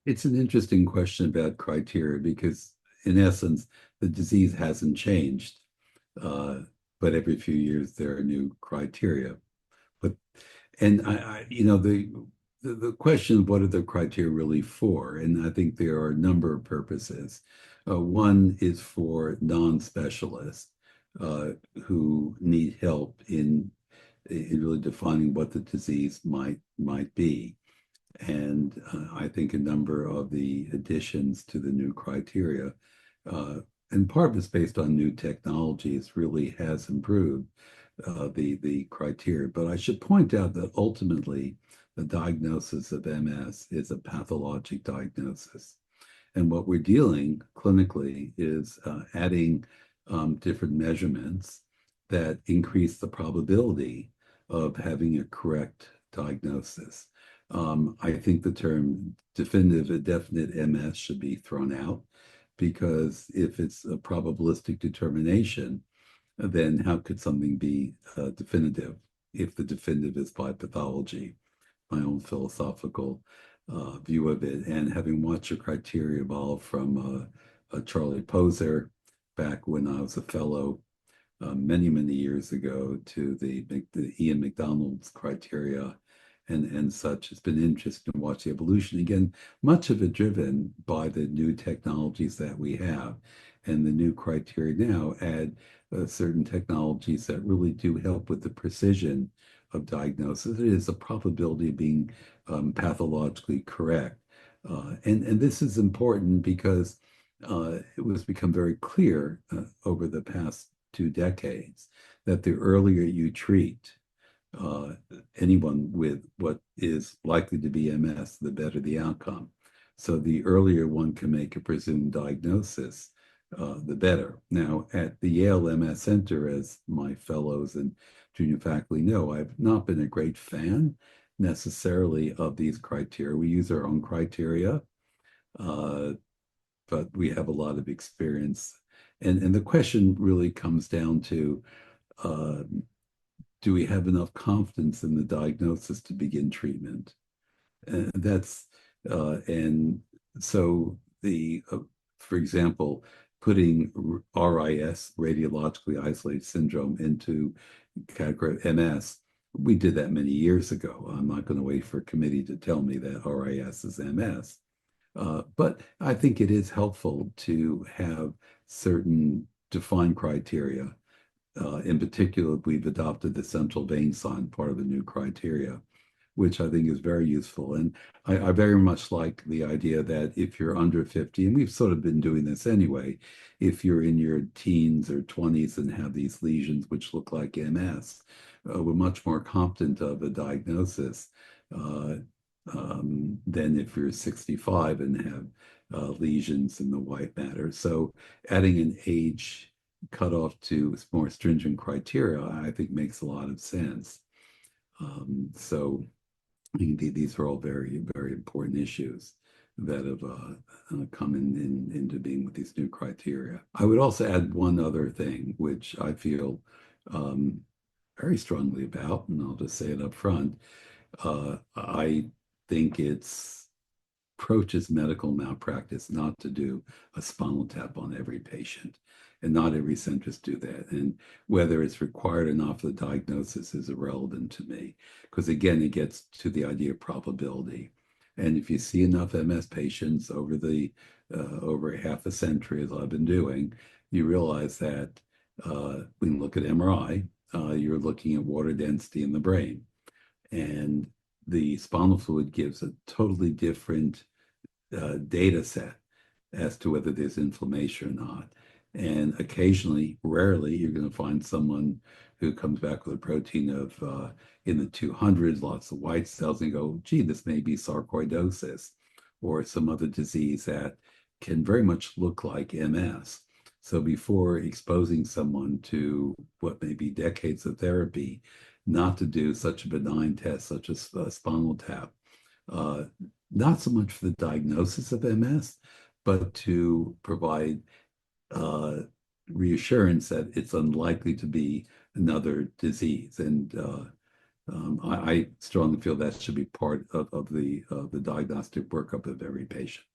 It's an interesting question about criteria because, in essence, the disease hasn't changed, uh, but every few years there are new criteria. But and the question of what are the criteria really for? And I think there are a number of purposes. One is for non-specialists who need help in really defining what the disease might be. And I think a number of the additions to the new criteria, uh, and part of it's based on new technologies, really has improved the criteria. But I should point out that ultimately, the diagnosis of MS is a pathologic diagnosis. And what we're dealing clinically is adding different measurements that increase the probability of having a correct diagnosis. I think the term definitive, a definite MS should be thrown out because if it's a probabilistic determination, then how could something be definitive if the definitive is by pathology? My own philosophical view of it. And having watched the criteria evolve from Charlie Poser back when I was a fellow many, many years ago to the Ian McDonald's criteria and such. It's been interesting to watch the evolution. Again, much of it driven by the new technologies that we have. And the new criteria now add certain technologies that really do help with the precision of diagnosis. It is a probability of being pathologically correct. And this is important because it was become very clear over the past 2 decades that the earlier you treat uh, anyone with what is likely to be MS, the better the outcome. So the earlier one can make a presumed diagnosis, the better. Now, at the Yale MS Center, as my fellows and junior faculty know, I've not been a great fan necessarily of these criteria. We use our own criteria, uh, but we have a lot of experience. And the question really comes down to uh, do we have enough confidence in the diagnosis to begin treatment? That's and so for example, putting RIS, radiologically isolated syndrome, into category of MS, we did that many years ago. I'm not going to wait for a committee to tell me that RIS is MS. But I think it is helpful to have certain defined criteria. In particular, we've adopted the central vein sign, part of the new criteria, which I think is very useful. And I very much like the idea that if you're under 50, and we've sort of been doing this anyway, if you're in your teens or 20s and have these lesions which look like MS, we're much more competent of a diagnosis uh, than if you're 65 and have lesions in the white matter. So adding an age cutoff to more stringent criteria, I think makes a lot of sense. So I think these are all very, very important issues that have come into being with these new criteria. I would also add one other thing, which I feel um, very strongly about, and I'll just say it up front. I think it's approaches medical malpractice not to do a spinal tap on every patient. And not every centers do that. And whether it's required or not for the diagnosis is irrelevant to me. Because again, it gets to the idea of probability. And if you see enough MS patients over half a century, as I've been doing, you realize that when you look at MRI, you're looking at water density in the brain. And the spinal fluid gives a totally different data set as to whether there's inflammation or not. And occasionally, rarely, you're going to find someone who comes back with a protein of in the 200s, lots of white cells, and you go, gee, this may be sarcoidosis or some other disease that can very much look like MS. So before exposing someone to what may be decades of therapy, not to do such a benign test, such as a spinal tap, uh, not so much for the diagnosis of MS, but to provide uh, reassurance that it's unlikely to be another disease. And I strongly feel that should be part of the diagnostic workup of every patient.